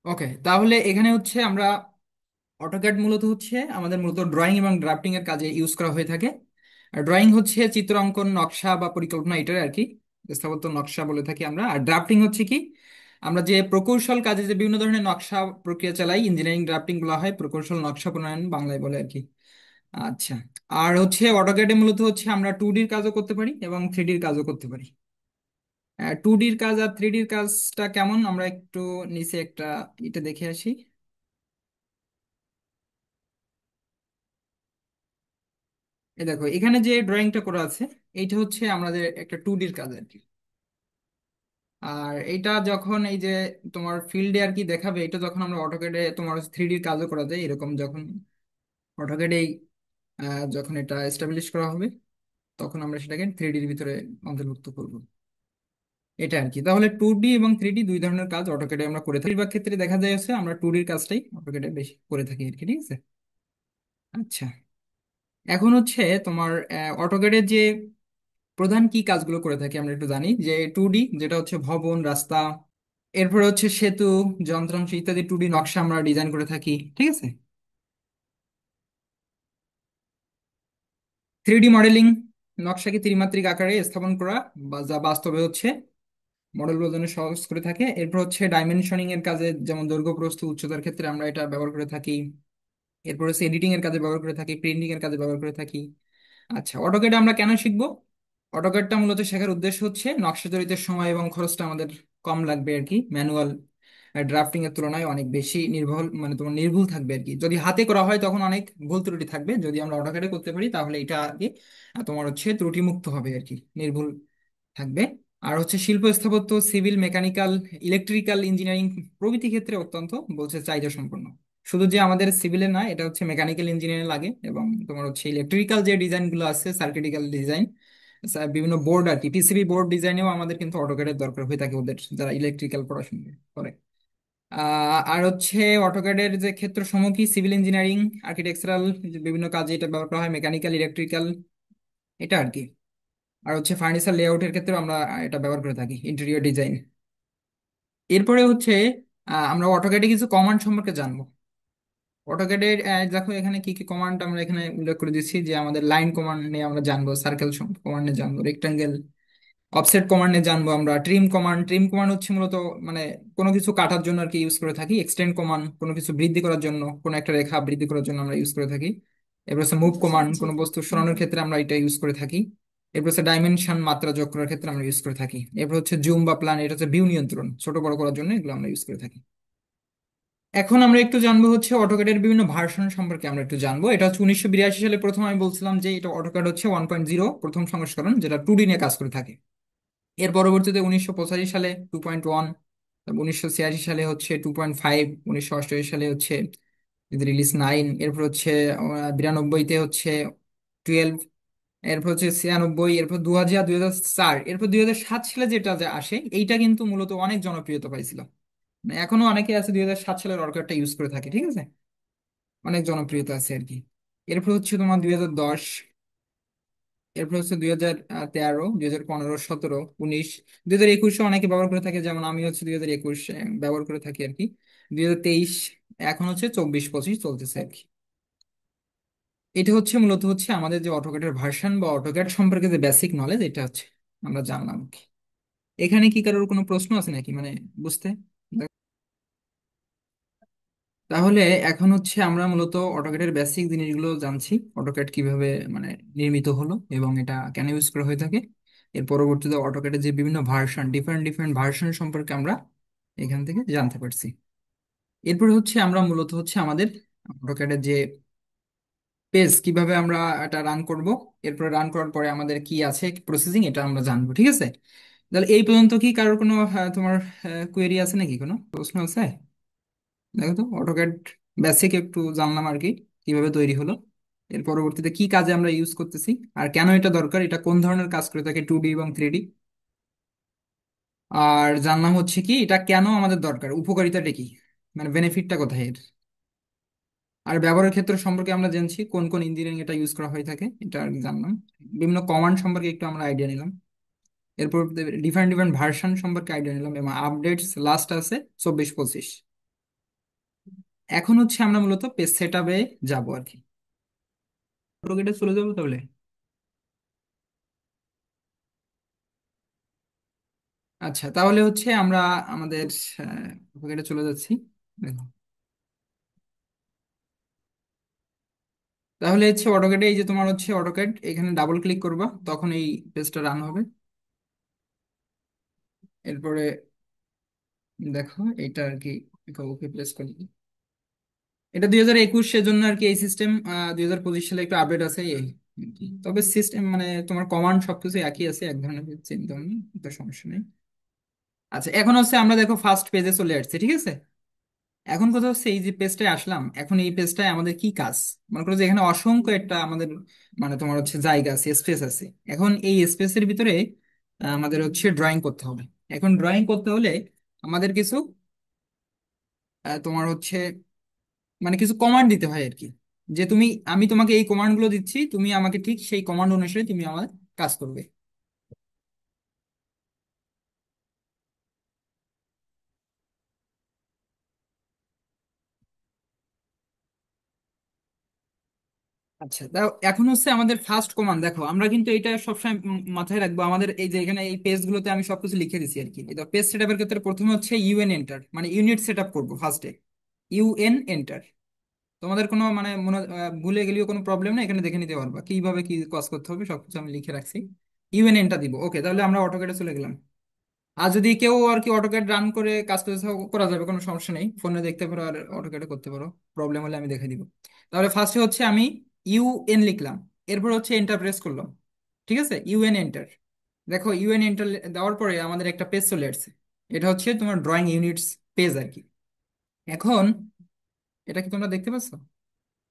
ওকে, তাহলে এখানে হচ্ছে আমরা অটোক্যাড মূলত হচ্ছে আমাদের মূলত ড্রয়িং এবং ড্রাফটিং এর কাজে ইউজ করা হয়ে থাকে। আর ড্রয়িং হচ্ছে চিত্র অঙ্কন, নকশা বা পরিকল্পনা, এটার আর কি স্থাপত্য নকশা বলে থাকি আমরা। আর ড্রাফটিং হচ্ছে কি, আমরা যে প্রকৌশল কাজে যে বিভিন্ন ধরনের নকশা প্রক্রিয়া চালাই, ইঞ্জিনিয়ারিং ড্রাফটিং বলা হয়, প্রকৌশল নকশা প্রণয়ন বাংলায় বলে আর কি। আচ্ছা, আর হচ্ছে অটোক্যাডে মূলত হচ্ছে আমরা 2D কাজও করতে পারি এবং 3D কাজও করতে পারি। 2D কাজ আর 3D কাজটা কেমন, আমরা একটু নিচে একটা এটা দেখে আসি। এই দেখো এখানে যে ড্রয়িংটা করা আছে, এইটা হচ্ছে আমাদের একটা 2D কাজ আর কি। আর এইটা যখন এই যে তোমার ফিল্ডে আর কি দেখাবে, এটা যখন আমরা অটোক্যাডে তোমার 3D কাজও করা যায় এরকম, যখন অটোক্যাডে যখন এটা এস্টাবলিশ করা হবে, তখন আমরা সেটাকে 3Dর ভিতরে অন্তর্ভুক্ত করব। এটা আর কি। তাহলে 2D এবং 3D দুই ধরনের কাজ অটোক্যাডে আমরা করে থাকি, বা ক্ষেত্রে দেখা যায় হচ্ছে আমরা 2Dর কাজটাই অটোক্যাডে বেশি করে থাকি আর কি, ঠিক আছে। আচ্ছা, এখন হচ্ছে তোমার অটোক্যাডের যে প্রধান কি কাজগুলো করে থাকি আমরা একটু জানি। যে 2D যেটা হচ্ছে ভবন, রাস্তা, এরপরে হচ্ছে সেতু, যন্ত্রাংশ ইত্যাদি 2D নকশা আমরা ডিজাইন করে থাকি, ঠিক আছে। 3D মডেলিং, নকশাকে ত্রিমাত্রিক আকারে স্থাপন করা, বা যা বাস্তবে হচ্ছে মডেল বোঝানো সহজ করে থাকে। এরপর হচ্ছে ডাইমেনশনিং এর কাজে, যেমন দৈর্ঘ্য প্রস্থ উচ্চতার ক্ষেত্রে আমরা এটা ব্যবহার করে থাকি। এরপর হচ্ছে এডিটিং এর কাজে ব্যবহার করে থাকি, প্রিন্টিং এর কাজে ব্যবহার করে থাকি। আচ্ছা, অটোক্যাড আমরা কেন শিখবো? অটোক্যাডটা মূলত শেখার উদ্দেশ্য হচ্ছে নকশা তৈরিতে সময় এবং খরচটা আমাদের কম লাগবে আর কি। ম্যানুয়াল ড্রাফটিং এর তুলনায় অনেক বেশি নির্ভুল, মানে তোমার নির্ভুল থাকবে আর কি। যদি হাতে করা হয় তখন অনেক ভুল ত্রুটি থাকবে, যদি আমরা অটোক্যাডে করতে পারি তাহলে এটা আর কি তোমার হচ্ছে ত্রুটি মুক্ত হবে আর কি, নির্ভুল থাকবে। আর হচ্ছে শিল্প স্থাপত্য, সিভিল, মেকানিক্যাল, ইলেকট্রিক্যাল ইঞ্জিনিয়ারিং প্রভৃতি ক্ষেত্রে অত্যন্ত বলছে চাহিদা সম্পন্ন। শুধু যে আমাদের সিভিলে না, এটা হচ্ছে মেকানিক্যাল ইঞ্জিনিয়ারিং লাগে, এবং তোমার হচ্ছে ইলেকট্রিক্যাল যে ডিজাইন গুলো আছে, সার্কিটিক্যাল ডিজাইন, বিভিন্ন বোর্ড আর কি, পিসিবি বোর্ড ডিজাইনেও আমাদের কিন্তু অটোক্যাডের দরকার হয়ে থাকে ওদের যারা ইলেকট্রিক্যাল পড়াশোনা করে। আর হচ্ছে অটোক্যাডের যে ক্ষেত্র সমূহ, সিভিল ইঞ্জিনিয়ারিং, আর্কিটেকচারাল বিভিন্ন কাজে এটা ব্যবহার করা হয়, মেকানিক্যাল, ইলেকট্রিক্যাল, এটা আর কি। আর হচ্ছে ফার্নিচার লেআউটের ক্ষেত্রে আমরা এটা ব্যবহার করে থাকি, ইন্টেরিয়র ডিজাইন। এরপরে হচ্ছে আমরা অটোক্যাডে কিছু কমান্ড সম্পর্কে জানবো। অটোক্যাডের দেখো এখানে কি কি কমান্ড আমরা এখানে উল্লেখ করে দিচ্ছি, যে আমাদের লাইন কমান্ড নিয়ে আমরা জানবো, সার্কেল কমান্ড নিয়ে জানবো, রেক্টাঙ্গেল, অফসেট কমান্ডে জানবো আমরা, ট্রিম কমান্ড হচ্ছে মূলত মানে কোনো কিছু কাটার জন্য আর কি ইউজ করে থাকি। এক্সটেন্ড কমান্ড কোনো কিছু বৃদ্ধি করার জন্য, কোনো একটা রেখা বৃদ্ধি করার জন্য আমরা ইউজ করে থাকি। এরপর হচ্ছে মুভ কমান্ড, কোনো বস্তু সরানোর ক্ষেত্রে আমরা এটা ইউজ করে থাকি। এরপর হচ্ছে ডাইমেনশন, মাত্রা যোগ করার ক্ষেত্রে আমরা ইউজ করে থাকি। এরপর হচ্ছে জুম বা প্ল্যান, এটা হচ্ছে ভিউ নিয়ন্ত্রণ, ছোট বড় করার জন্য এগুলো আমরা ইউজ করে থাকি। এখন আমরা একটু জানবো হচ্ছে অটোক্যাডের বিভিন্ন ভার্সন সম্পর্কে আমরা একটু জানবো। এটা হচ্ছে 1982 সালে প্রথম, আমি বলছিলাম যে এটা অটোক্যাড হচ্ছে 1.0 প্রথম সংস্করণ, যেটা 2D নিয়ে কাজ করে থাকে। এর পরবর্তীতে 1985 সালে 2.1, 1986 সালে হচ্ছে 2.5, 1988 সালে হচ্ছে রিলিজ 9, এরপর হচ্ছে 92-তে হচ্ছে 12, এরপর হচ্ছে 96, এরপর 2000, 2004, এরপর 2007 সালে যেটা যে আসে, এইটা কিন্তু মূলত অনেক জনপ্রিয়তা পাইছিল। মানে এখনো অনেকে আছে 2007 সালের অর্কারটা ইউজ করে থাকে, ঠিক আছে, অনেক জনপ্রিয়তা আছে আর কি। এরপর হচ্ছে তোমার 2010, এরপর হচ্ছে 2013, 2015, 17, 19, 2021 অনেকে ব্যবহার করে থাকে, যেমন আমি হচ্ছে 2021 ব্যবহার করে থাকি আর কি। 2023, এখন হচ্ছে 24-25 চলতেছে আর কি। এটা হচ্ছে মূলত হচ্ছে আমাদের যে অটোক্যাডের ভার্সন বা অটোক্যাড সম্পর্কে যে বেসিক নলেজ, এটা হচ্ছে আমরা জানলাম আর কি। এখানে কি কারোর কোনো প্রশ্ন আছে নাকি, মানে বুঝতে? তাহলে এখন হচ্ছে আমরা মূলত অটোক্যাডের বেসিক জিনিসগুলো জানছি, অটোক্যাড কিভাবে মানে নির্মিত হলো এবং এটা কেন ইউজ করা হয়ে থাকে। এর পরবর্তীতে অটোক্যাডের যে বিভিন্ন ভার্সন, ডিফারেন্ট ডিফারেন্ট ভার্সন সম্পর্কে আমরা এখান থেকে জানতে পারছি। এরপরে হচ্ছে আমরা মূলত হচ্ছে আমাদের অটোক্যাডের যে পেজ কিভাবে আমরা এটা রান করব, এরপরে রান করার পরে আমাদের কি আছে প্রসেসিং, এটা আমরা জানবো, ঠিক আছে। তাহলে এই পর্যন্ত কি কারোর কোনো তোমার কোয়েরি আছে নাকি, কোনো প্রশ্ন আছে? দেখো তো, অটোক্যাড বেসিক একটু জানলাম আর কি, কিভাবে তৈরি হলো, এর পরবর্তীতে কি কাজে আমরা ইউজ করতেছি, আর কেন এটা দরকার, এটা কোন ধরনের কাজ করে থাকে 2D এবং 3D। আর জানলাম হচ্ছে কি এটা কেন আমাদের দরকার, উপকারিতাটা কি, মানে বেনিফিটটা কোথায় এর। আর ব্যবহারের ক্ষেত্র সম্পর্কে আমরা জানছি, কোন কোন ইঞ্জিনিয়ারিং এটা ইউজ করা হয়ে থাকে এটা আর কি জানলাম। বিভিন্ন কমান্ড সম্পর্কে একটু আমরা আইডিয়া নিলাম। এরপর ডিফারেন্ট ডিফারেন্ট ভার্সন সম্পর্কে আইডিয়া নিলাম, এবং আপডেটস লাস্ট আছে 24-25। এখন হচ্ছে আমরা মূলত পেজ সেট আপে যাবো আর কি। অটোকেটে চলে যাবো তাহলে। আচ্ছা, তাহলে হচ্ছে আমরা আমাদের অটোকেটে চলে যাচ্ছি। দেখো, তাহলে হচ্ছে অটোকেটে এই যে তোমার হচ্ছে অটোকেট, এখানে ডাবল ক্লিক করবা, তখন এই পেজটা রান হবে। এরপরে দেখো এটা আর কি, ওকে প্রেস করি। এটা 2021 জন্য আর কি এই সিস্টেম। 2025 সালে একটু আপডেট আছে এই আর কি। তবে সিস্টেম মানে তোমার কমান্ড সবকিছু একই আছে, এক ধরনের চেঞ্জ ধরনের, তো সমস্যা নেই। আচ্ছা, এখন হচ্ছে আমরা দেখো ফার্স্ট পেজে চলে আসছে, ঠিক আছে। এখন কথা হচ্ছে এই যে পেজটায় আসলাম, এখন এই পেজটায় আমাদের কি কাজ। মনে করো যে এখানে অসংখ্য একটা আমাদের মানে তোমার হচ্ছে জায়গা আছে, স্পেস আছে। এখন এই স্পেসের ভিতরে আমাদের হচ্ছে ড্রয়িং করতে হবে। এখন ড্রয়িং করতে হলে আমাদের কিছু তোমার হচ্ছে মানে কিছু কমান্ড দিতে হয় আর কি। যে তুমি, আমি তোমাকে এই কমান্ড গুলো দিচ্ছি, তুমি আমাকে ঠিক সেই কমান্ড অনুসারে তুমি আমার কাজ করবে। আচ্ছা, তাও এখন হচ্ছে আমাদের ফার্স্ট কমান্ড। দেখো আমরা কিন্তু এটা সবসময় মাথায় রাখবো। আমাদের এই যে এখানে এই পেজ গুলোতে আমি সবকিছু লিখে দিচ্ছি আর কি। এটা পেজ সেটআপের ক্ষেত্রে প্রথমে হচ্ছে ইউএন এন্টার, মানে ইউনিট সেট আপ করবো ফার্স্টে। UN enter. তোমাদের কোনো মানে মনে ভুলে গেলেও কোনো প্রবলেম নেই, এখানে দেখে নিতে পারবা কিভাবে কি কাজ করতে হবে, সবকিছু আমি লিখে রাখছি। ইউএন এন্টার দিব, ওকে। তাহলে আমরা অটোকেটে চলে গেলাম। আর যদি কেউ আর কি অটোক্যাড রান করে কাজ করতে চাও, করা যাবে, কোনো সমস্যা নেই, ফোনে দেখতে পারো আর অটোক্যাডে করতে পারো। প্রবলেম হলে আমি দেখে দিব। তাহলে ফার্স্টে হচ্ছে আমি ইউএন লিখলাম, এরপর হচ্ছে এন্টার প্রেস করলাম। ঠিক আছে, ইউএন এন্টার। দেখো ইউএন এন্টার দেওয়ার পরে আমাদের একটা পেজ চলে আসছে। এটা হচ্ছে তোমার ড্রয়িং ইউনিটস পেজ আর কি। এখন এটা কি তোমরা দেখতে পাচ্ছ?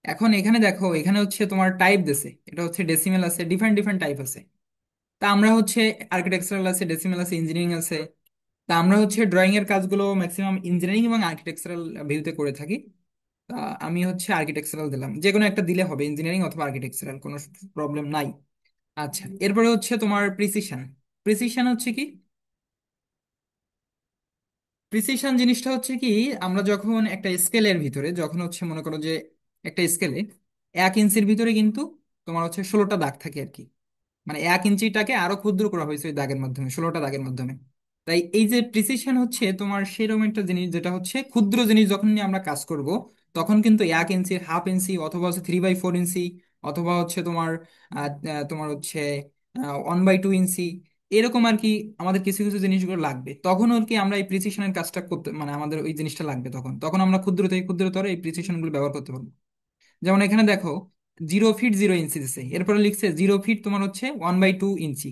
এখন এখানে দেখো, এখানে হচ্ছে তোমার টাইপ দিছে, এটা হচ্ছে ডেসিমেল আছে, ডিফারেন্ট ডিফারেন্ট টাইপ আছে। তা আমরা হচ্ছে আর্কিটেকচারাল আছে, ডেসিমেল আছে, ইঞ্জিনিয়ারিং আছে। তা আমরা হচ্ছে ড্রয়িং এর কাজগুলো ম্যাক্সিমাম ইঞ্জিনিয়ারিং এবং আর্কিটেকচারাল ভিউতে করে থাকি। তা আমি হচ্ছে আর্কিটেকচারাল দিলাম, যে কোনো একটা দিলে হবে, ইঞ্জিনিয়ারিং অথবা আর্কিটেকচারাল, কোনো প্রবলেম নাই। আচ্ছা, এরপরে হচ্ছে তোমার প্রিসিশন। প্রিসিশন হচ্ছে কি? প্রিসিশন জিনিসটা হচ্ছে কি, আমরা যখন একটা স্কেলের ভিতরে, যখন হচ্ছে মনে করো যে একটা স্কেলে 1 ইঞ্চির ভিতরে কিন্তু তোমার হচ্ছে 16টা দাগ থাকে আর কি। মানে 1 ইঞ্চিটাকে আরো ক্ষুদ্র করা হয়েছে ওই দাগের মাধ্যমে, 16টা দাগের মাধ্যমে। তাই এই যে প্রিসিশন হচ্ছে তোমার সেরকম একটা জিনিস, যেটা হচ্ছে ক্ষুদ্র জিনিস যখন নিয়ে আমরা কাজ করব, তখন কিন্তু 1 ইঞ্চি, হাফ ইঞ্চি, অথবা হচ্ছে 3/4 ইঞ্চি, অথবা হচ্ছে তোমার তোমার হচ্ছে 1/2 ইঞ্চি, এরকম আর কি। আমাদের কিছু কিছু জিনিসগুলো লাগবে, তখন আর কি আমরা এই প্রিসিশনের কাজটা করতে, মানে আমাদের ওই জিনিসটা লাগবে, তখন তখন আমরা ক্ষুদ্র থেকে ক্ষুদ্রতর এই প্রিসিশন গুলো ব্যবহার করতে পারবো। যেমন এখানে দেখো 0 ফিট 0 ইঞ্চি দিছে, এরপরে লিখছে 0 ফিট তোমার হচ্ছে 1/2 ইঞ্চি,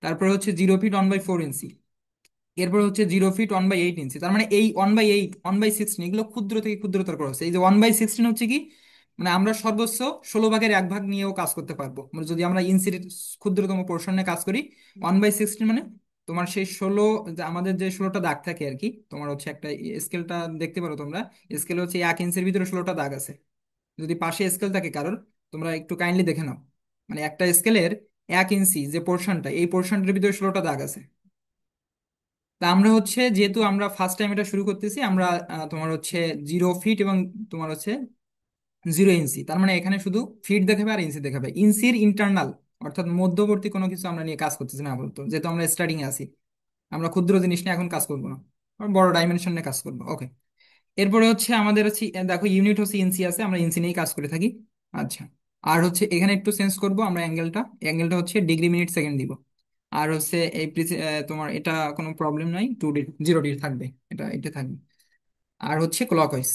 তারপরে হচ্ছে 0 ফিট 1/4 ইঞ্চি, এরপর হচ্ছে 0 ফিট 1/8 ইঞ্চি। তার মানে এই 1/8, 1/16 এগুলো ক্ষুদ্র থেকে ক্ষুদ্রতর করা হচ্ছে। এই যে 1/16 হচ্ছে কি, মানে আমরা সর্বোচ্চ 16 ভাগের 1 ভাগ নিয়েও কাজ করতে পারবো। মানে যদি আমরা ইঞ্চির ক্ষুদ্রতম পোর্শন নিয়ে কাজ করি, 1/16 মানে তোমার সেই 16, যে আমাদের যে 16টা দাগ থাকে আর কি। তোমার হচ্ছে একটা স্কেলটা দেখতে পারো তোমরা, স্কেল হচ্ছে 1 ইঞ্চির ভিতরে 16টা দাগ আছে। যদি পাশে স্কেল থাকে কারোর, তোমরা একটু কাইন্ডলি দেখে নাও। মানে একটা স্কেলের 1 ইঞ্চি যে পোর্শনটা, এই পোর্শনটার ভিতরে 16টা দাগ আছে। তা আমরা হচ্ছে যেহেতু আমরা ফার্স্ট টাইম এটা শুরু করতেছি, আমরা তোমার হচ্ছে 0 ফিট এবং তোমার হচ্ছে 0 ইঞ্চি, তার মানে এখানে শুধু ফিট দেখাবে আর ইঞ্চি দেখাবে। ইঞ্চির ইন্টারনাল, অর্থাৎ মধ্যবর্তী কোনো কিছু আমরা নিয়ে কাজ করতেছি না বলতো, যেহেতু আমরা স্টার্টিং এ আছি। আমরা ক্ষুদ্র জিনিস নিয়ে এখন কাজ করবো না, আমরা বড় ডাইমেনশন নিয়ে কাজ করবো, ওকে। এরপরে হচ্ছে আমাদের হচ্ছে দেখো ইউনিট হচ্ছে ইঞ্চি আছে, আমরা ইঞ্চি নিয়েই কাজ করে থাকি। আচ্ছা, আর হচ্ছে এখানে একটু চেঞ্জ করব আমরা অ্যাঙ্গেলটা। অ্যাঙ্গেলটা হচ্ছে ডিগ্রি মিনিট সেকেন্ড দিব। আর হচ্ছে এই তোমার এটা কোনো প্রবলেম নাই, 2D 0D থাকবে, এটা এটা থাকবে। আর হচ্ছে ক্লকওয়াইজ।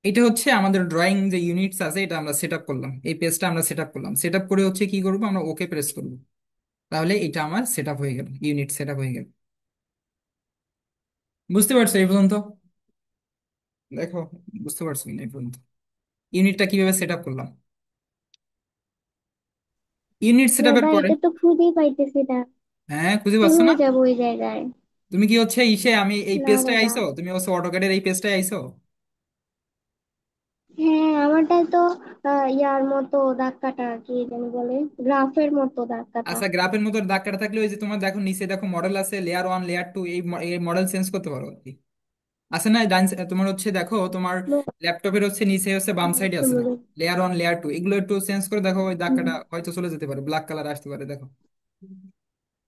এটা হচ্ছে আমাদের ড্রয়িং যে ইউনিটস আছে, এটা আমরা সেট আপ করলাম, এই পেজটা আমরা সেট আপ করলাম। সেট আপ করে হচ্ছে কি করবো, আমরা ওকে প্রেস করবো। তাহলে এটা আমার সেট আপ হয়ে গেল, ইউনিট সেট আপ হয়ে গেল। বুঝতে পারছো এই পর্যন্ত? দেখো, বুঝতে পারছো কিনা এই পর্যন্ত ইউনিটটা কিভাবে সেট আপ করলাম? ইউনিট সেট আপের ভাই পরে, এটা তো খুঁজেই পাইতেছি না। হ্যাঁ খুঁজে পাচ্ছ কিভাবে না? যাবো ওই জায়গায়? তুমি কি হচ্ছে ইসে, আমি এই না পেজটায় বাবা। আইছো, তুমি হচ্ছে অটোক্যাডের এই পেজটায় আইছো। হ্যাঁ, আমারটাই তো ইয়ার মতো দাগ কাটা, কি জানি বলে, গ্রাফের মতো দাগ কাটা। আচ্ছা, গ্রাফের মতো দাগ কাটা থাকলে ওই যে তোমার দেখো নিচে দেখো মডেল আছে, লেয়ার 1, লেয়ার 2, এই মডেল চেঞ্জ করতে পারো আর কি। আছে না ডান তোমার হচ্ছে দেখো তোমার ল্যাপটপের হচ্ছে নিচে হচ্ছে বাম সাইডে বুঝতে আছে না, পেরেছি। লেয়ার ওয়ান লেয়ার টু, এগুলো একটু চেঞ্জ করে দেখো, ওই হুম। দাগটা হয়তো চলে যেতে পারে, ব্ল্যাক কালার আসতে পারে দেখো।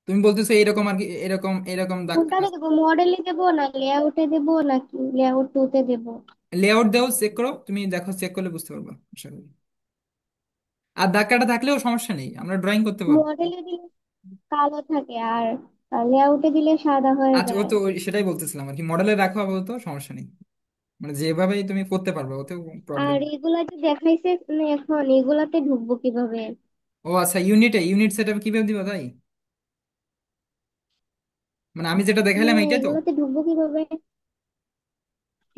তুমি বলতেছো এরকম আর কি, এরকম এরকম দাগ। কোনটাতে দেবো, মডেলে দেবো না লেআউটে দেবো নাকি লেআউট টু তে দেবো? লেআউট দাও, চেক করো, তুমি দেখো, চেক করলে বুঝতে পারবা আশা করি। আর দাগ কাটা থাকলেও সমস্যা নেই, আমরা ড্রয়িং করতে পারবো। মডেলে দিলে কালো থাকে, আর লেআউটে দিলে সাদা হয়ে আচ্ছা, ও যায়। তো সেটাই বলতেছিলাম আর কি, মডেলে রাখো আপাতত, সমস্যা নেই, মানে যেভাবেই তুমি করতে পারবে, ওতেও প্রবলেম। আর এগুলা যে দেখাইছে না এখন, এগুলাতে ঢুকবো কিভাবে? ও আচ্ছা, ইউনিটে ইউনিট সেটআপ কিভাবে দিবা তাই, মানে আমি যেটা দেখাইলাম হ্যাঁ, এইটাই তো। এগুলাতে ঢুকবো কিভাবে?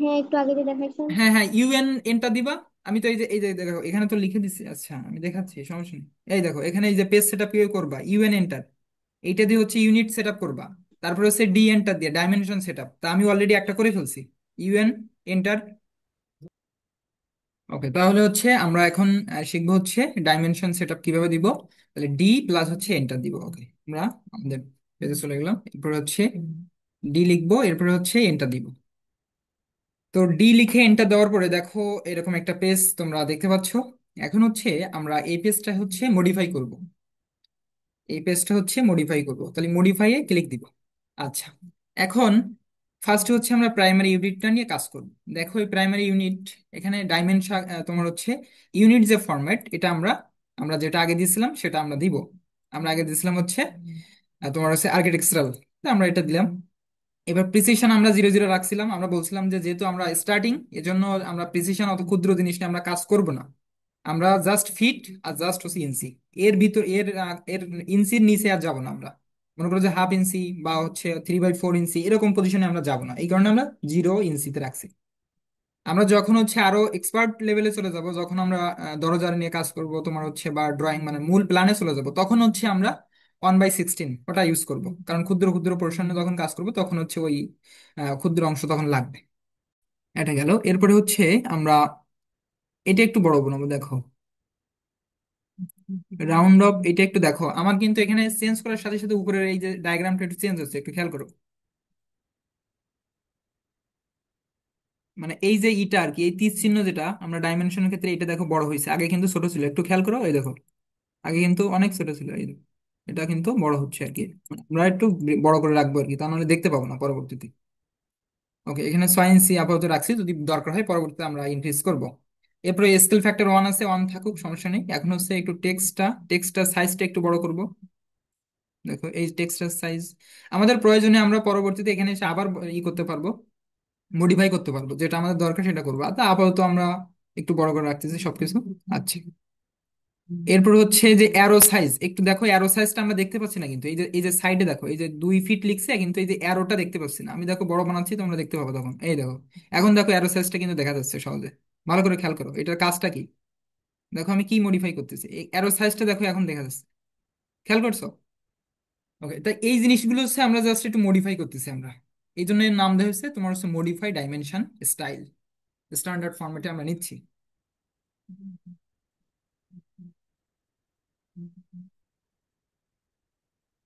হ্যাঁ, একটু আগে যে দেখাইছেন। হ্যাঁ হ্যাঁ, ইউএন এন্টার দিবা। আমি তো এই যে দেখো এখানে তো লিখে দিচ্ছি, আচ্ছা আমি দেখাচ্ছি, সমস্যা নেই। এই দেখো এখানে এই যে পেজ সেটআপ কিভাবে করবা, ইউএন এন্টার, এইটা দিয়ে হচ্ছে ইউনিট সেটআপ করবা। তারপর হচ্ছে ডি এন্টার দিয়ে ডাইমেনশন সেটআপ, তা আমি অলরেডি একটা করে ফেলছি, ইউএন এন্টার। ওকে, তাহলে হচ্ছে আমরা এখন শিখবো হচ্ছে ডাইমেনশন সেটআপ কিভাবে দিব। তাহলে ডি প্লাস হচ্ছে এন্টার দিব। ওকে, আমরা আমাদের পেজে চলে গেলাম, এরপর হচ্ছে ডি লিখবো, এরপর হচ্ছে এন্টার দিব। তো ডি লিখে এন্টার দেওয়ার পরে দেখো এরকম একটা পেজ তোমরা দেখতে পাচ্ছ। এখন হচ্ছে আমরা এই পেজটা হচ্ছে মডিফাই করব, এই পেজটা হচ্ছে মডিফাই করব, তাহলে মডিফাইয়ে ক্লিক দিব। আচ্ছা, এখন ফার্স্ট হচ্ছে আমরা প্রাইমারি ইউনিটটা নিয়ে কাজ করব। দেখো এই প্রাইমারি ইউনিট, এখানে ডাইমেনশন তোমার হচ্ছে ইউনিট যে ফরম্যাট, এটা আমরা আমরা যেটা আগে দিয়েছিলাম সেটা আমরা দিব। আমরা আগে দিয়েছিলাম হচ্ছে তোমার হচ্ছে আর্কিটেকচারাল, আমরা এটা দিলাম। এবার প্রিসিশন আমরা 0 0 রাখছিলাম, আমরা বলছিলাম যে যেহেতু আমরা স্টার্টিং, এজন্য আমরা প্রিসিশন অত ক্ষুদ্র জিনিস নিয়ে আমরা কাজ করব না। আমরা জাস্ট ফিট আর জাস্ট হচ্ছে ইঞ্চি, এর ভিতর এর ইঞ্চির নিচে আর যাব না আমরা। মনে করো যে হাফ ইঞ্চি বা হচ্ছে 3/4 ইঞ্চি এরকম পজিশনে আমরা যাব না, এই কারণে আমরা 0 ইঞ্চিতে রাখছি। আমরা যখন হচ্ছে আরো এক্সপার্ট লেভেলে চলে যাব, যখন আমরা দরজা নিয়ে কাজ করব তোমার হচ্ছে, বা ড্রয়িং মানে মূল প্ল্যানে চলে যাব, তখন হচ্ছে আমরা 1/16 ওটা ইউজ করব, কারণ ক্ষুদ্র ক্ষুদ্র পোর্শনে যখন কাজ করব তখন হচ্ছে ওই ক্ষুদ্র অংশ তখন লাগবে। এটা গেল, এরপরে হচ্ছে আমরা এটা একটু বড় বানাবো, দেখো রাউন্ড অফ, এটা একটু দেখো আমার কিন্তু এখানে চেঞ্জ করার সাথে সাথে উপরের এই যে ডায়াগ্রামটা একটু চেঞ্জ হচ্ছে, একটু খেয়াল করো। মানে এই যে ইটা আর কি, এই তীর চিহ্ন যেটা আমরা ডাইমেনশনের ক্ষেত্রে, এটা দেখো বড় হয়েছে, আগে কিন্তু ছোট ছিল, একটু খেয়াল করো, এই দেখো আগে কিন্তু অনেক ছোট ছিল, এই দেখো এটা কিন্তু বড় হচ্ছে আর কি। মানে আমরা একটু বড় করে রাখবো আর কি, তা নাহলে দেখতে পাবো না পরবর্তীতে। ওকে, এখানে 6 ইঞ্চি আপাতত রাখছি, যদি দরকার হয় পরবর্তীতে আমরা ইনক্রিজ করব। এরপরে স্কেল ফ্যাক্টর 1 আছে, 1 থাকুক, সমস্যা নেই। এখন হচ্ছে একটু টেক্সটটা সাইজটা একটু বড় করব। দেখো এই টেক্সটের সাইজ আমাদের প্রয়োজনে আমরা পরবর্তীতে এখানে এসে আবার করতে পারবো, মডিফাই করতে পারবো, যেটা আমাদের দরকার সেটা করবো। আর তা আপাতত আমরা একটু বড় করে রাখতেছি সবকিছু। আচ্ছা, এরপর হচ্ছে যে অ্যারো সাইজ, একটু দেখো অ্যারো সাইজটা আমরা দেখতে পাচ্ছি না, কিন্তু এই যে সাইডে দেখো এই যে 2 ফিট লিখছে, কিন্তু এই যে অ্যারোটা দেখতে পাচ্ছি না। আমি দেখো বড় বানাচ্ছি, তোমরা দেখতে পাবো তখন, এই দেখো এখন দেখো অ্যারো সাইজটা কিন্তু দেখা যাচ্ছে সহজে। ভালো করে খেয়াল করো এটার কাজটা কি, দেখো আমি কি মডিফাই করতেছি, এই অ্যারো সাইজটা দেখো এখন দেখা যাচ্ছে, খেয়াল করছো? ওকে, তাই এই জিনিসগুলো হচ্ছে আমরা জাস্ট একটু মডিফাই করতেছি আমরা, এই জন্য এর নাম দেওয়া হচ্ছে তোমার হচ্ছে মডিফাই ডাইমেনশন স্টাইল, স্ট্যান্ডার্ড ফরম্যাটে আমরা নিচ্ছি।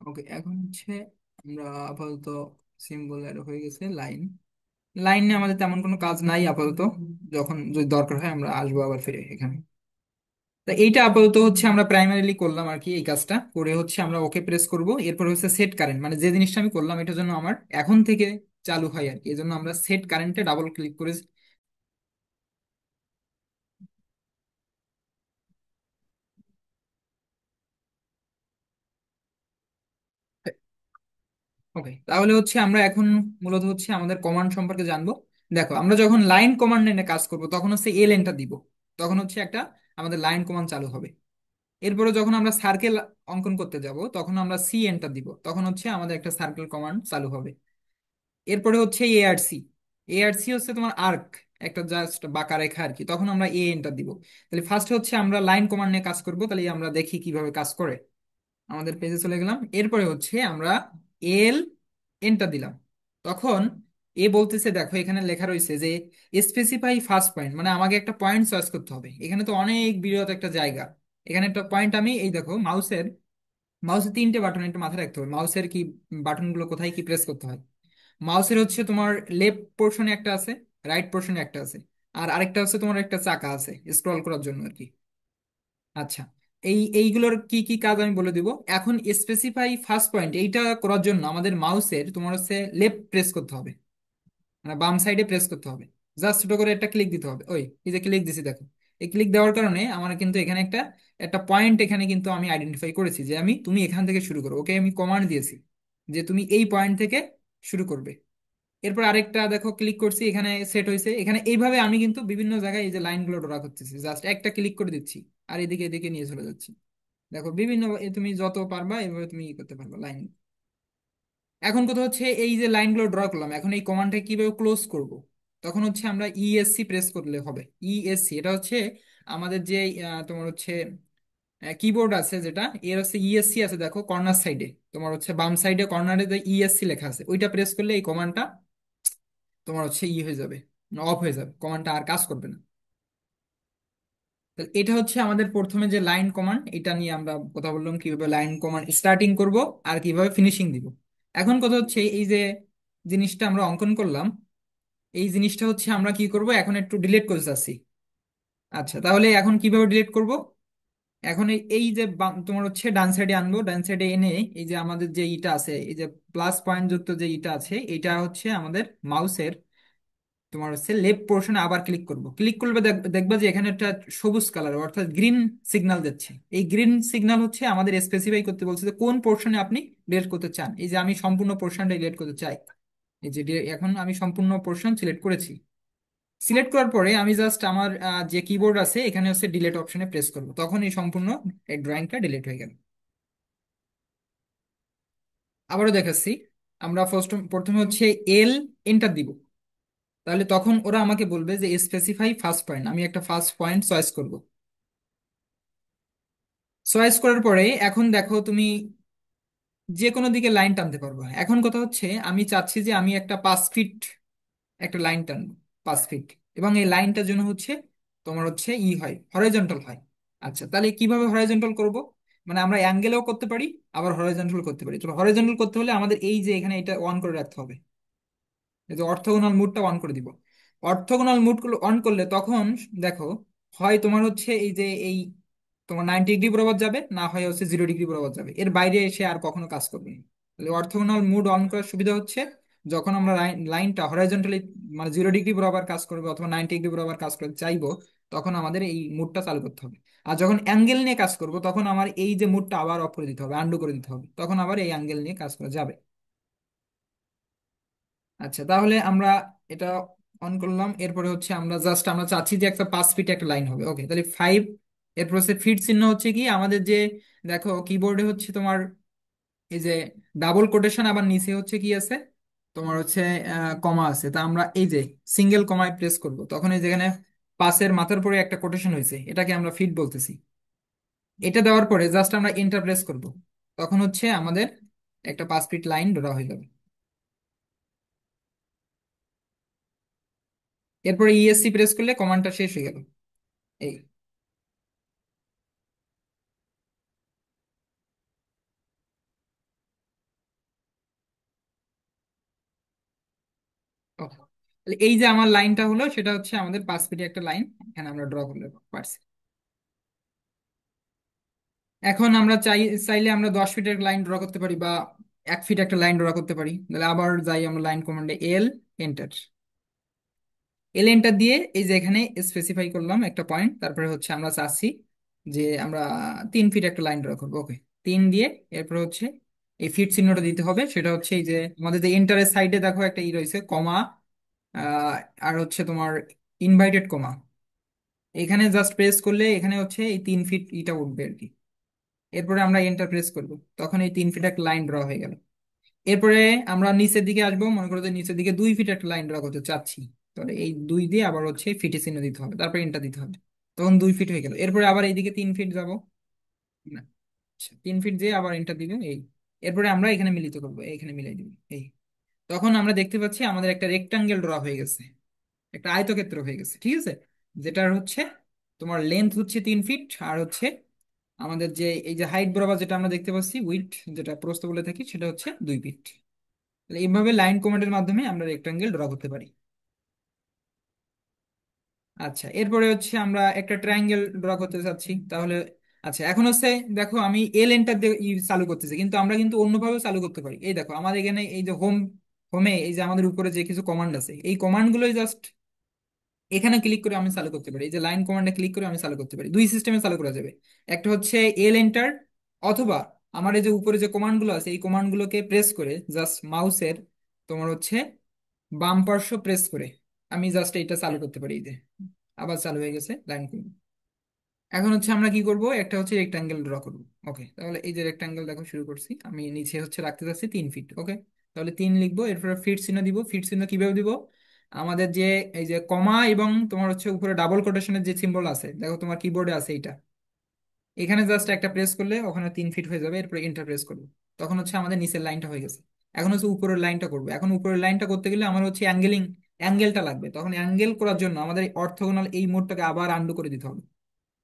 ওকে, এখন হচ্ছে আমরা আপাতত সিম্বল এর হয়ে গেছে লাইন, লাইনে আমাদের তেমন কোনো কাজ নাই আপাতত, যখন যদি দরকার হয় আমরা আসবো আবার ফিরে এখানে। তা এইটা আপাতত হচ্ছে আমরা প্রাইমারিলি করলাম আর কি, এই কাজটা করে হচ্ছে আমরা ওকে প্রেস করব। এরপর হচ্ছে সেট কারেন্ট, মানে যে জিনিসটা আমি করলাম এটার জন্য আমার এখন থেকে চালু হয় আর কি, এই জন্য আমরা সেট কারেন্টে ডাবল ক্লিক করে। ওকে, তাহলে হচ্ছে আমরা এখন মূলত হচ্ছে আমাদের কমান্ড সম্পর্কে জানবো। দেখো আমরা যখন লাইন কমান্ড এনে কাজ করব তখন হচ্ছে এল এন্টার দিব, তখন হচ্ছে একটা আমাদের লাইন কমান্ড চালু হবে। এরপরে যখন আমরা সার্কেল অঙ্কন করতে যাব তখন আমরা সি এন্টার দিব, তখন হচ্ছে আমাদের একটা সার্কেল কমান্ড চালু হবে। এরপরে হচ্ছে এআরসি, এআরসি হচ্ছে তোমার আর্ক, একটা জাস্ট বাঁকা রেখা আর কি, তখন আমরা এ এন্টার দিব। তাহলে ফার্স্ট হচ্ছে আমরা লাইন কমান্ড নিয়ে কাজ করব, তাহলে আমরা দেখি কিভাবে কাজ করে। আমাদের পেজে চলে গেলাম, এরপরে হচ্ছে আমরা এল এন্টার দিলাম, তখন এ বলতেছে দেখো এখানে লেখা রয়েছে যে স্পেসিফাই ফার্স্ট পয়েন্ট, মানে আমাকে একটা পয়েন্ট চয়েস করতে হবে, এখানে তো অনেক বৃহৎ একটা জায়গা। এখানে একটা পয়েন্ট আমি এই দেখো মাউসের মাউসের 3টে বাটন একটু মাথায় রাখতে হবে, মাউসের কি বাটনগুলো কোথায় কি প্রেস করতে হয়। মাউসের হচ্ছে তোমার লেফট পোর্শনে একটা আছে, রাইট পোর্শনে একটা আছে, আর আরেকটা হচ্ছে তোমার একটা চাকা আছে স্ক্রল করার জন্য আর কি। আচ্ছা, এইগুলোর কি কি কাজ আমি বলে দিব। এখন স্পেসিফাই ফার্স্ট পয়েন্ট এইটা করার জন্য আমাদের মাউসের তোমার হচ্ছে লেফট প্রেস করতে হবে, মানে বাম সাইডে প্রেস করতে হবে। জাস্ট ছোট করে একটা ক্লিক দিতে হবে, ওই এই যে ক্লিক দিছি দেখো। এই ক্লিক দেওয়ার কারণে আমার কিন্তু এখানে একটা একটা পয়েন্ট এখানে কিন্তু আমি আইডেন্টিফাই করেছি যে তুমি এখান থেকে শুরু করো, ওকে আমি কমান্ড দিয়েছি যে তুমি এই পয়েন্ট থেকে শুরু করবে। এরপর আরেকটা দেখো ক্লিক করছি, এখানে সেট হয়েছে। এখানে এইভাবে আমি কিন্তু বিভিন্ন জায়গায় এই যে লাইনগুলো ড্রা করতেছি, জাস্ট একটা ক্লিক করে দিচ্ছি আর এদিকে এদিকে নিয়ে চলে যাচ্ছি। দেখো বিভিন্ন তুমি যত পারবা এইভাবে তুমি ই করতে পারবা লাইন। এখন কথা হচ্ছে এই যে লাইনগুলো ড্র করলাম, এখন এই কমান্ডটা কিভাবে ক্লোজ করব। তখন হচ্ছে আমরা ইএসসি প্রেস করলে হবে। ইএসসি এটা হচ্ছে আমাদের যে তোমার হচ্ছে কিবোর্ড আছে যেটা, এর হচ্ছে ইএসসি আছে দেখো কর্নার সাইডে, তোমার হচ্ছে বাম সাইডে কর্নারে যে ইএসসি লেখা আছে ওইটা প্রেস করলে এই কমান্ডটা তোমার হচ্ছে হয়ে যাবে, অফ হয়ে যাবে, কমান্ডটা আর কাজ করবে না। তাহলে এটা হচ্ছে আমাদের প্রথমে যে লাইন কমান্ড, এটা নিয়ে আমরা কথা বললাম কিভাবে লাইন কমান্ড স্টার্টিং করব আর কিভাবে ফিনিশিং দিব। এখন কথা হচ্ছে এই যে জিনিসটা আমরা অঙ্কন করলাম, এই জিনিসটা হচ্ছে আমরা কি করব, এখন একটু ডিলিট করতে চাচ্ছি। আচ্ছা, তাহলে এখন কিভাবে ডিলিট করব। এখন এই যে তোমার হচ্ছে ডান সাইডে আনবো, ডান সাইডে এনে এই যে আমাদের যে ইটা আছে, এই যে প্লাস পয়েন্ট যুক্ত যে ইটা আছে, এটা হচ্ছে আমাদের মাউসের তোমার হচ্ছে লেফট পোর্শনে আবার ক্লিক করব। ক্লিক করবে দেখবা যে এখানে একটা সবুজ কালার অর্থাৎ গ্রিন সিগন্যাল যাচ্ছে। এই গ্রিন সিগন্যাল হচ্ছে আমাদের স্পেসিফাই করতে বলছে যে কোন পোর্শনে আপনি ডিলিট করতে চান। এই যে আমি সম্পূর্ণ পোর্শনটা ডিলিট করতে চাই, এই যে এখন আমি সম্পূর্ণ পোর্শন সিলেক্ট করেছি। সিলেক্ট করার পরে আমি জাস্ট আমার যে কিবোর্ড আছে এখানে হচ্ছে ডিলিট অপশনে প্রেস করব, তখন এই সম্পূর্ণ এই ড্রয়িংটা ডিলিট হয়ে গেল। আবারও দেখাচ্ছি, আমরা প্রথমে হচ্ছে এল এন্টার দিব। তাহলে তখন ওরা আমাকে বলবে যে স্পেসিফাই ফার্স্ট পয়েন্ট, আমি একটা ফার্স্ট পয়েন্ট চয়েস করব। চয়েস করার পরে এখন দেখো তুমি যে কোনো দিকে লাইন টানতে পারবো। এখন কথা হচ্ছে আমি চাচ্ছি যে আমি একটা 5 ফিট একটা লাইন টানবো, 5 ফিট, এবং এই লাইনটার জন্য হচ্ছে তোমার হচ্ছে হয় হরাইজন্টাল হয়। আচ্ছা, তাহলে কিভাবে হরাইজন্টাল করব, মানে আমরা অ্যাঙ্গেলেও করতে পারি আবার হরাইজন্টাল করতে পারি। তো হরাইজন্টাল করতে হলে আমাদের এই যে এখানে এটা অন করে রাখতে হবে, এই যে অর্থগোনাল মুডটা অন করে দিব। অর্থগোনাল মুড অন করলে তখন দেখো হয় তোমার হচ্ছে এই যে এই তোমার 90 ডিগ্রি বরাবর যাবে, না হয় হচ্ছে 0 ডিগ্রি বরাবর যাবে, এর বাইরে এসে আর কখনো কাজ করবে না। তাহলে অর্থগোনাল মুড অন করার সুবিধা হচ্ছে যখন আমরা লাইনটা হরাইজন্টালি মানে 0 ডিগ্রি বরাবর কাজ করবে অথবা 90 ডিগ্রি বরাবর কাজ করতে চাইবো, তখন আমাদের এই মুডটা চালু করতে হবে। আর যখন অ্যাঙ্গেল নিয়ে কাজ করব তখন আমার এই যে মুডটা আবার অফ করে দিতে হবে, আন্ডু করে দিতে হবে, তখন আবার এই অ্যাঙ্গেল নিয়ে কাজ করা যাবে। আচ্ছা, তাহলে আমরা এটা অন করলাম। এরপরে হচ্ছে আমরা চাচ্ছি যে একটা 5 ফিট একটা লাইন হবে, ওকে তাহলে 5। এরপর হচ্ছে ফিট চিহ্ন হচ্ছে কি আমাদের যে দেখো কিবোর্ডে হচ্ছে তোমার এই যে ডাবল কোটেশন, আবার নিচে হচ্ছে কি আছে তোমার হচ্ছে কমা আছে, তা আমরা এই যে সিঙ্গেল কমায় প্রেস করব, তখন এই যেখানে পাশের মাথার পরে একটা কোটেশন হয়েছে এটাকে আমরা ফিট বলতেছি। এটা দেওয়ার পরে জাস্ট আমরা এন্টার প্রেস করব, তখন হচ্ছে আমাদের একটা 5 ফিট লাইন ড্র হয়ে যাবে। এরপরে ইএসসি প্রেস করলে কমান্ডটা শেষ হয়ে গেল। এই okay. তাহলে এই যে আমার লাইনটা হলো সেটা হচ্ছে আমাদের 5 ফিটে একটা লাইন এখানে আমরা ড্র করলে পারছি। এখন আমরা চাইলে আমরা 10 ফিটের লাইন ড্র করতে পারি বা 1 ফিট একটা লাইন ড্র করতে পারি। তাহলে আবার যাই আমরা লাইন কমান্ডে এল এন্টার। এল এন্টার দিয়ে এই যে এখানে স্পেসিফাই করলাম একটা পয়েন্ট, তারপরে হচ্ছে আমরা চাচ্ছি যে আমরা 3 ফিট একটা লাইন ড্র করবো, ওকে 3 দিয়ে এরপরে হচ্ছে এই ফিট চিহ্নটা দিতে হবে। সেটা হচ্ছে এই যে আমাদের যে এন্টারের সাইডে দেখো একটা রয়েছে কমা, আহ, আর হচ্ছে তোমার ইনভাইটেড কমা, এখানে জাস্ট প্রেস করলে এখানে হচ্ছে এই 3 ফিট ইটা উঠবে আর কি। এরপরে আমরা এন্টার প্রেস করব, তখন এই 3 ফিট একটা লাইন ড্র হয়ে গেল। এরপরে আমরা নিচের দিকে আসবো, মনে করো যে নিচের দিকে 2 ফিট একটা লাইন ড্র করতে চাচ্ছি, তাহলে এই 2 দিয়ে আবার হচ্ছে ফিটে চিহ্ন দিতে হবে, তারপরে এন্টার দিতে হবে, তখন 2 ফিট হয়ে গেল। এরপরে আবার এইদিকে 3 ফিট যাব, না আচ্ছা 3 ফিট দিয়ে আবার এন্টার দিবে এই। এরপরে আমরা এখানে মিলিত করবো, এখানে মিলাই দিব এই। তখন আমরা দেখতে পাচ্ছি আমাদের একটা রেক্টাঙ্গেল ড্র হয়ে গেছে, একটা আয়তক্ষেত্র হয়ে গেছে, ঠিক আছে। যেটার হচ্ছে তোমার লেন্থ হচ্ছে 3 ফিট, আর হচ্ছে আমাদের যে এই যে হাইট বরাবর যেটা আমরা দেখতে পাচ্ছি উইডথ যেটা প্রস্থ বলে থাকি সেটা হচ্ছে 2 ফিট। তাহলে এইভাবে লাইন কমান্ডের মাধ্যমে আমরা রেক্টাঙ্গেল ড্র করতে পারি। আচ্ছা, এরপরে হচ্ছে আমরা একটা ট্রায়াঙ্গেল ড্র করতে চাচ্ছি তাহলে। আচ্ছা, এখন হচ্ছে দেখো আমি এল এন্টার দিয়ে চালু করতেছি, কিন্তু আমরা কিন্তু অন্যভাবে চালু করতে পারি। এই দেখো আমাদের এখানে এই যে হোমে এই যে আমাদের উপরে যে কিছু কমান্ড আছে, এই কমান্ড গুলোই জাস্ট এখানে ক্লিক করে আমি চালু করতে পারি। এই যে লাইন কমান্ডে ক্লিক করে আমি চালু করতে পারি। দুই সিস্টেমে চালু করা যাবে। একটা হচ্ছে এল এন্টার, অথবা আমার এই যে উপরে যে কমান্ড গুলো আছে এই কমান্ড গুলোকে প্রেস করে জাস্ট মাউসের তোমার হচ্ছে বাম পার্শ্ব প্রেস করে আমি জাস্ট এটা চালু করতে পারি। এই যে আবার চালু হয়ে গেছে লাইন। এখন হচ্ছে আমরা কি করব, একটা হচ্ছে রেক্টাঙ্গেল ড্র করব। ওকে, তাহলে এই যে রেক্টাঙ্গেল দেখো শুরু করছি, আমি নিচে হচ্ছে রাখতে যাচ্ছি 3 ফিট। ওকে, তাহলে 3 লিখবো, এরপরে ফিট চিহ্ন দিব। ফিট চিহ্ন কিভাবে দিব, আমাদের যে এই যে কমা এবং তোমার হচ্ছে উপরে ডাবল কোটেশনের যে সিম্বল আছে দেখো তোমার কিবোর্ডে আছে এইটা, এখানে জাস্ট একটা প্রেস করলে ওখানে 3 ফিট হয়ে যাবে। এরপরে এন্টার প্রেস করবো, তখন হচ্ছে আমাদের নিচের লাইনটা হয়ে গেছে। এখন হচ্ছে উপরের লাইনটা করবো। এখন উপরের লাইনটা করতে গেলে আমার হচ্ছে অ্যাঙ্গেলটা লাগবে। তখন অ্যাঙ্গেল করার জন্য আমাদের অর্থোগোনাল এই মোডটাকে আবার আন্ডু করে দিতে হবে।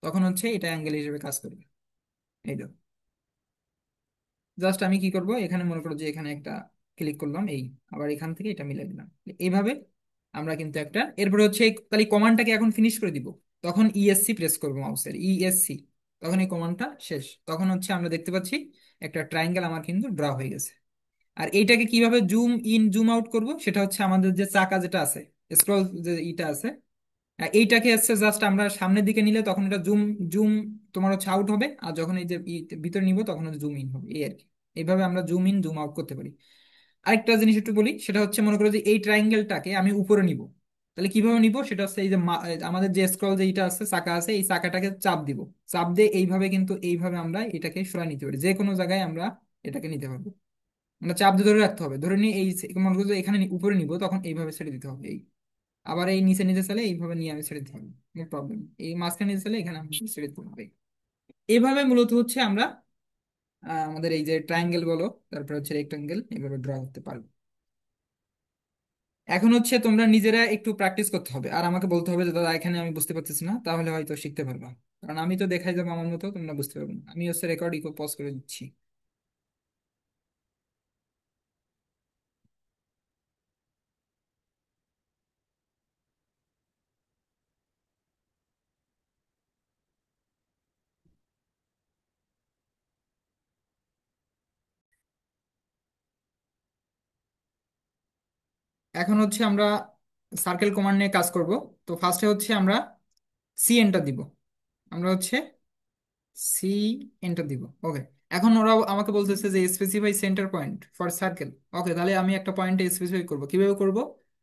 তখন হচ্ছে এটা অ্যাঙ্গেল হিসেবে কাজ করবে। এই তো, জাস্ট আমি কি করব, এখানে মনে করো যে এখানে একটা ক্লিক করলাম, এই আবার এখান থেকে এটা মিলাই দিলাম। এইভাবে আমরা কিন্তু একটা, এরপরে হচ্ছে তাহলে কমান্ডটাকে এখন ফিনিশ করে দিব। তখন ইএসসি প্রেস করবো, মাউসের ইএসসি। তখন এই কমান্ডটা শেষ। তখন হচ্ছে আমরা দেখতে পাচ্ছি একটা ট্রায়াঙ্গেল আমার কিন্তু ড্র হয়ে গেছে। আর এইটাকে কিভাবে জুম ইন জুম আউট করব, সেটা হচ্ছে আমাদের যে চাকা যেটা আছে, স্ক্রল যে ইটা আছে, এইটাকে হচ্ছে জাস্ট আমরা সামনের দিকে নিলে তখন এটা জুম জুম তোমার হচ্ছে আউট হবে, আর যখন এই যে ভিতরে নিব তখন হচ্ছে জুম ইন হবে, এই আর কি। এইভাবে আমরা জুম ইন জুম আউট করতে পারি। আরেকটা জিনিস একটু বলি, সেটা হচ্ছে মনে করো যে এই ট্রায়াঙ্গেলটাকে আমি উপরে নিব। তাহলে কিভাবে নিব, সেটা হচ্ছে এই যে আমাদের যে স্ক্রল যে এইটা আছে, চাকা আছে, এই চাকাটাকে চাপ দিব। চাপ দিয়ে এইভাবে কিন্তু এইভাবে আমরা এটাকে সরাই নিতে পারি, যে কোনো জায়গায় আমরা এটাকে নিতে পারবো। আমরা চাপ দিয়ে ধরে রাখতে হবে, ধরে নিয়ে এই মনে করো যে এখানে উপরে নিব, তখন এইভাবে ছেড়ে দিতে হবে। আবার এই নিচে নিচে চাইলে এইভাবে নিয়ে আমি ছেড়ে দিতে হবে, নো প্রবলেম। এই মাঝখানে নিচে চাইলে এখানে আমি ছেড়ে দিতে হবে। এইভাবে মূলত হচ্ছে আমরা আমাদের এই যে ট্রায়াঙ্গেল বলো, তারপর হচ্ছে রেক্টাঙ্গেল, এইভাবে ড্র করতে পারবো। এখন হচ্ছে তোমরা নিজেরা একটু প্র্যাকটিস করতে হবে, আর আমাকে বলতে হবে যে দাদা এখানে আমি বুঝতে পারতেছি না, তাহলে হয়তো শিখতে পারবা। কারণ আমি তো দেখাই যাবো আমার মতো, তোমরা বুঝতে পারবে না। আমি হচ্ছে রেকর্ড ইকো পজ করে দিচ্ছি। এখন হচ্ছে আমরা সার্কেল কমান্ড নিয়ে কাজ করব। তো ফার্স্টে হচ্ছে আমরা সি এন্টার দিব। আমরা হচ্ছে সি এন্টার দিব। ওকে, এখন ওরা আমাকে বলতেছে যে specify centre point for circle. Okay, তাহলে আমি একটা পয়েন্টে স্পেসিফাই করব। কিভাবে করব,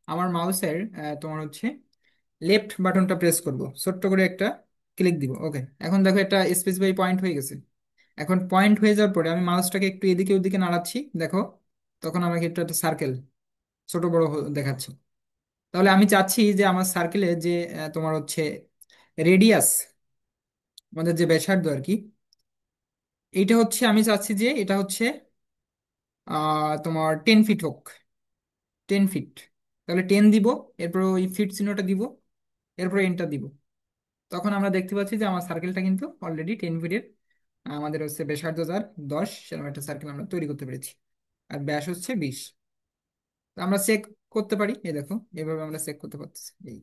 আমার মাউসের তোমার হচ্ছে লেফট বাটনটা প্রেস করব, ছোট্ট করে একটা ক্লিক দিব। ওকে, এখন দেখো একটা স্পেসিফাই পয়েন্ট হয়ে গেছে। এখন পয়েন্ট হয়ে যাওয়ার পরে আমি মাউসটাকে একটু এদিকে ওদিকে নাড়াচ্ছি, দেখো তখন আমাকে একটু একটা সার্কেল ছোট বড় দেখাচ্ছে। তাহলে আমি চাচ্ছি যে আমার সার্কেলে যে তোমার হচ্ছে রেডিয়াস, আমাদের যে ব্যাসার্ধ আর কি, এইটা হচ্ছে আমি চাচ্ছি যে এটা হচ্ছে তোমার 10 ফিট হোক, 10 ফিট। তাহলে 10 দিব, এরপর ওই ফিট চিহ্নটা দিব, এরপর এন্টার দিব। তখন আমরা দেখতে পাচ্ছি যে আমার সার্কেলটা কিন্তু অলরেডি 10 ফিটের, আমাদের হচ্ছে ব্যাসার্ধ যার 10, সেরকম একটা সার্কেল আমরা তৈরি করতে পেরেছি। আর ব্যাস হচ্ছে 20। তো আমরা চেক করতে পারি, এই দেখো এভাবে আমরা চেক করতে পারতেছি এই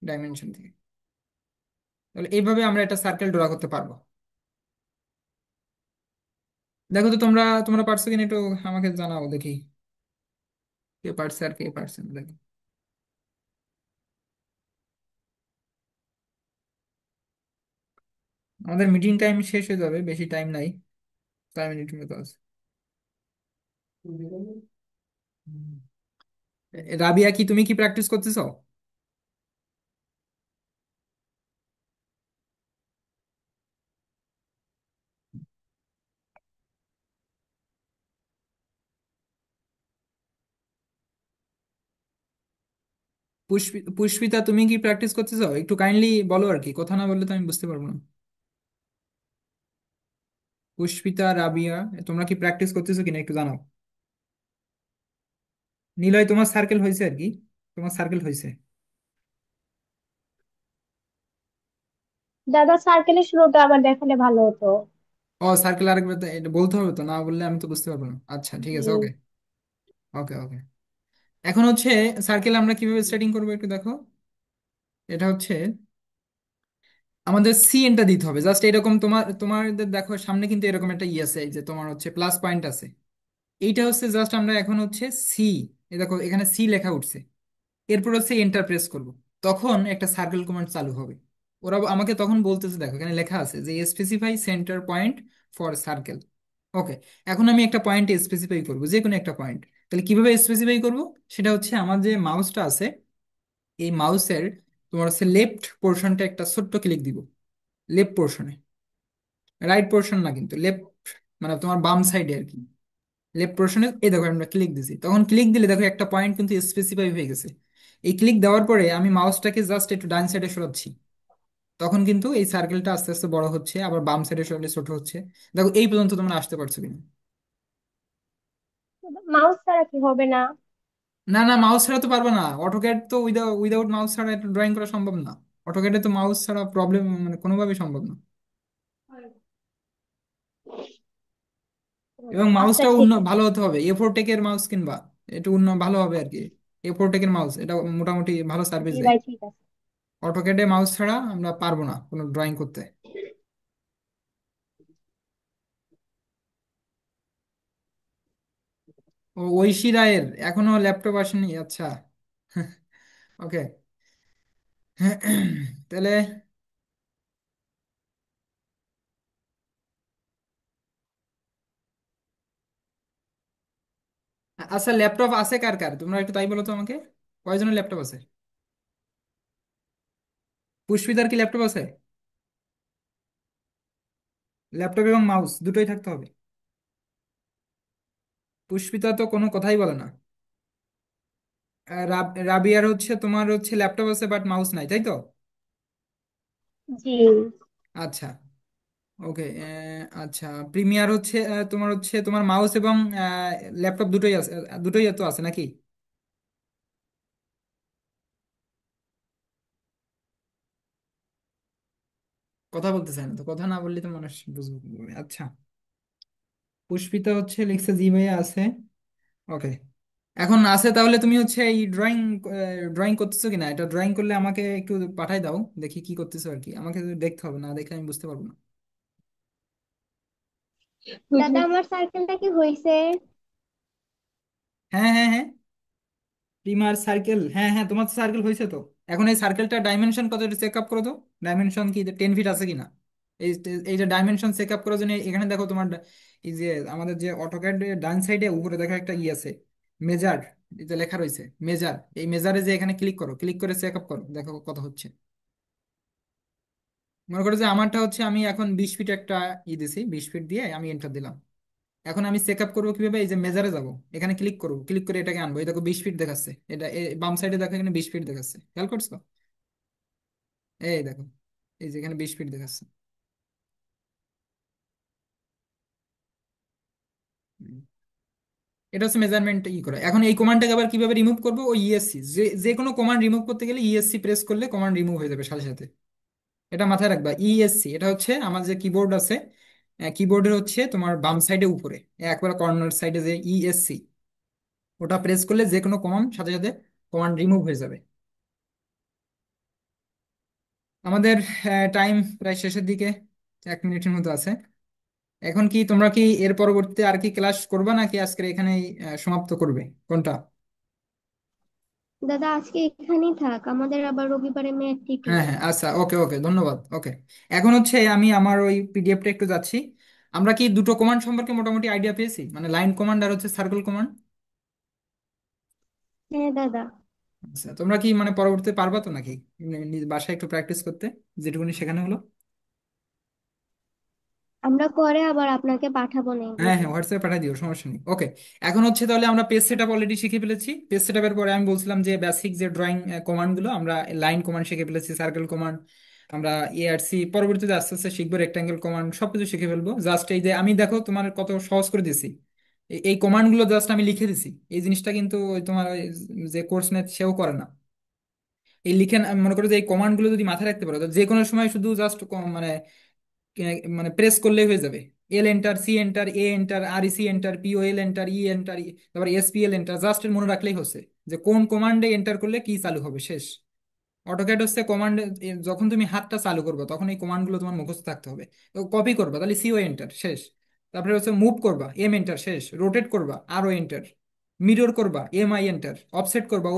ডাইমেনশন থেকে। তাহলে এইভাবে আমরা একটা সার্কেল ড্র করতে পারবো। দেখো তো তোমরা তোমরা পারছো কিনা একটু আমাকে জানাও দেখি, কে পারছে আর কে পারছে না দেখো। আমাদের মিটিং টাইম শেষ হয়ে যাবে, বেশি টাইম নাই, 4 মিনিট মতো আছে। রাবিয়া, কি তুমি কি প্র্যাকটিস করতেছো? পুষ্পিতা, তুমি কি প্র্যাকটিস করতেছো? একটু কাইন্ডলি বলো আর কি, কথা না বললে তো আমি বুঝতে পারবো না। পুষ্পিতা, রাবিয়া, তোমরা কি প্র্যাকটিস করতেছো কিনা একটু জানাও। নিলয়, তোমার সার্কেল হয়েছে আর কি, তোমার সার্কেল হয়েছে। দাদা সার্কেলের শুরুটা আবার দেখালে ভালো হতো। ও সার্কেল আরেকবার এটা বলতে হবে তো, না বললে আমি তো বুঝতে পারবো না। আচ্ছা ঠিক জি। আছে, ওকে। ওকে ওকে। এখন হচ্ছে সার্কেল আমরা কিভাবে সেটিং করবো একটু দেখো। এটা হচ্ছে আমাদের সিএনটা দিতে হবে জাস্ট এরকম, তোমাদের দেখো সামনে কিন্তু এরকম একটা ই আছে, এই যে তোমার হচ্ছে প্লাস পয়েন্ট আছে। এইটা হচ্ছে জাস্ট আমরা এখন হচ্ছে সি, এই দেখো এখানে সি লেখা উঠছে। এরপর হচ্ছে এন্টার প্রেস করব, তখন একটা সার্কেল কমান্ড চালু হবে। ওরা আমাকে তখন বলতেছে, দেখো এখানে লেখা আছে যে specify centre point for circle. Okay. এখন আমি একটা পয়েন্ট স্পেসিফাই করব, যে কোনো একটা পয়েন্ট। তাহলে কিভাবে স্পেসিফাই করব? সেটা হচ্ছে আমার যে মাউসটা আছে, এই মাউসের তোমার হচ্ছে লেফট পোর্শনটা একটা ছোট্ট ক্লিক দিব, লেফট পোর্শনে, রাইট পোর্শন না কিন্তু লেফট, মানে তোমার বাম সাইডে আর কি। লেফট পোর্শনে এই দেখো আমরা ক্লিক দিছি, তখন ক্লিক দিলে দেখো একটা পয়েন্ট কিন্তু স্পেসিফাই হয়ে গেছে। এই ক্লিক দেওয়ার পরে আমি মাউসটাকে জাস্ট একটু ডান সাইডে সরাচ্ছি, তখন কিন্তু এই সার্কেলটা আস্তে আস্তে বড় হচ্ছে, আবার বাম সাইডে সরলে ছোট হচ্ছে। দেখো এই পর্যন্ত তোমরা আসতে পারছো কিনা। মাউস ছাড়া কি হবে না? না না, মাউস ছাড়া তো পারবে না, অটোক্যাড তো উইদাউট মাউস ছাড়া এটা ড্রয়িং করা সম্ভব না। অটোক্যাডে তো মাউস ছাড়া প্রবলেম, মানে কোনোভাবেই সম্ভব না। এবং আচ্ছা মাউসটাও ঠিক আছে। ভালো হতে হবে, এ4 টেকের মাউস কিনবা, একটু ভালো হবে আর কি। এ4 টেকের মাউস এটা মোটামুটি ভালো সার্ভিস জি দেয়। ভাই ঠিক আছে। অটোক্যাডে মাউস ছাড়া আমরা পারবো না কোনো ড্রয়িং করতে। ও ঐশী রায়ের এখনো ল্যাপটপ আসেনি, আচ্ছা। ওকে। তাহলে আচ্ছা, ল্যাপটপ আছে কার কার, তোমরা একটু তাই বলো তো আমাকে, কয়জনের ল্যাপটপ আছে? পুষ্পিতার কি ল্যাপটপ আছে? ল্যাপটপ এবং মাউস দুটোই থাকতে হবে। পুষ্পিতা তো কোনো কথাই বলে না। রাবিয়ার হচ্ছে তোমার হচ্ছে ল্যাপটপ আছে বাট মাউস নাই, তাই তো? জি। আচ্ছা। ওকে। আচ্ছা, প্রিমিয়ার হচ্ছে তোমার হচ্ছে তোমার মাউস এবং ল্যাপটপ দুটোই আছে, দুটোই তো আছে নাকি? কথা বলতে চায় না তো, কথা না বললে তো মানুষ বুঝবে কি করে? আচ্ছা। পুষ্পিতা হচ্ছে লিখছে জি ভাইয়া আছে। ওকে। এখন আছে, তাহলে তুমি হচ্ছে এই ড্রয়িং ড্রয়িং করতেছো কিনা, এটা ড্রয়িং করলে আমাকে একটু পাঠাই দাও, দেখি কি করতেছো আর কি, আমাকে তো দেখতে হবে, না দেখলে আমি বুঝতে পারবো না। দাদা আমার সার্কেলটা কি হয়েছে? হ্যাঁ হ্যাঁ হ্যাঁ, প্রিমার সার্কেল, হ্যাঁ হ্যাঁ তোমার সার্কেল হয়েছে তো। এখন এই সার্কেলটা ডাইমেনশন কত, চেক আপ করো তো। ডাইমেনশন কি 10 ফিট আছে কিনা। এই এই যে ডাইমেনশন চেক আপ করার জন্য এখানে দেখো তোমার এই যে আমাদের যে অটোক্যাড ডান সাইডে উপরে দেখো একটা ই আছে, মেজার, এই যে লেখা রয়েছে মেজার, এই মেজারে যে এখানে ক্লিক করো, ক্লিক করে চেক আপ করো, দেখো কত হচ্ছে। মনে করো যে আমারটা হচ্ছে আমি এখন 20 ফিট একটা ই দিছি, 20 ফিট দিয়ে আমি এন্টার দিলাম। এখন আমি চেক আপ করবো কিভাবে, এই যে মেজারে যাব, এখানে ক্লিক করবো, ক্লিক করে এটাকে আনবো, এই দেখো 20 ফিট দেখাচ্ছে, এটা বাম সাইডে দেখো এখানে 20 ফিট দেখাচ্ছে, খেয়াল করছো? এই দেখো, এই যে এখানে 20 ফিট দেখাচ্ছে। হুম। এটা হচ্ছে মেজারমেন্ট ই করে। এখন এই কমান্ডটাকে আবার কিভাবে রিমুভ করবো, ওই ইএসসি, যে যে কোনো কমান্ড রিমুভ করতে গেলে ইএসসি প্রেস করলে কমান্ড রিমুভ হয়ে যাবে সাথে সাথে। এটা মাথায় রাখবা, ইএসসি এটা হচ্ছে আমার যে কিবোর্ড আছে, কিবোর্ডের হচ্ছে তোমার বাম সাইডে উপরে একবার কর্নার সাইডে যে ইএসসি, ওটা প্রেস করলে যে কোনো কমান্ড সাথে সাথে কমান্ড রিমুভ হয়ে যাবে। আমাদের টাইম প্রায় শেষের দিকে, 1 মিনিটের মতো আছে। এখন কি তোমরা কি এর পরবর্তীতে আর কি ক্লাস করবা, নাকি আজকে এখানেই সমাপ্ত করবে, কোনটা? দাদা আজকে এখানেই থাক, আমাদের আবার রবিবারে ম্যাথ টিউটর হ্যাঁ হ্যাঁ, আছে। আচ্ছা, ওকে ওকে, ধন্যবাদ, ওকে। এখন হচ্ছে আমি আমার ওই পিডিএফটা একটু যাচ্ছি। আমরা কি দুটো কমান্ড সম্পর্কে মোটামুটি আইডিয়া পেয়েছি, মানে লাইন কমান্ড আর হচ্ছে সার্কেল কমান্ড? হ্যাঁ দাদা। আচ্ছা, তোমরা কি মানে পরবর্তীতে পারবা তো নাকি নিজ বাসায় একটু প্র্যাকটিস করতে, যেটুকুনি শেখানো হলো? আমরা পরে আবার আপনাকে পাঠাবো না এগুলো। হ্যাঁ হ্যাঁ, হোয়াটসঅ্যাপে পাঠিয়ে দিও, সমস্যা নেই, ওকে। এখন হচ্ছে তাহলে আমরা পেজ সেটআপ অলরেডি শিখে ফেলেছি। পেজ সেটআপের পরে আমি বলছিলাম যে বেসিক যে ড্রয়িং কমান্ড গুলো, আমরা লাইন কমান্ড শিখে ফেলেছি, সার্কেল কমান্ড, আমরা এআরসি পরবর্তীতে আস্তে আস্তে শিখবো, রেক্টাঙ্গেল কমান্ড সবকিছু শিখে ফেলবো। জাস্ট এই যে আমি দেখো তোমার কত সহজ করে দিছি, এই কমান্ড গুলো জাস্ট আমি লিখে দিছি। এই জিনিসটা কিন্তু ওই তোমার ওই যে কোর্স নেয় সেও করে না। এই লিখে মনে করো যে এই কমান্ড গুলো যদি মাথায় রাখতে পারো, তো যে কোনো সময় শুধু জাস্ট মানে মানে প্রেস করলেই হয়ে যাবে। L enter, C enter, A enter, আর C enter, P O L enter, E enter, তারপর S P L enter, just এর মনে রাখলেই হচ্ছে যে কোন কমান্ডে এন্টার করলে কি চালু হবে, শেষ। অটোক্যাড হচ্ছে কমান্ড, যখন তুমি হাতটা চালু করবে তখন এই কমান্ড গুলো তোমার মুখস্থ থাকতে হবে। কপি করবা তাহলে সিও এন্টার, শেষ। তারপরে হচ্ছে মুভ করবা, এম এন্টার, শেষ। রোটেট করবা, আর ও এন্টার। মিরর করবা, এম আই এন্টার। অফসেট করবা,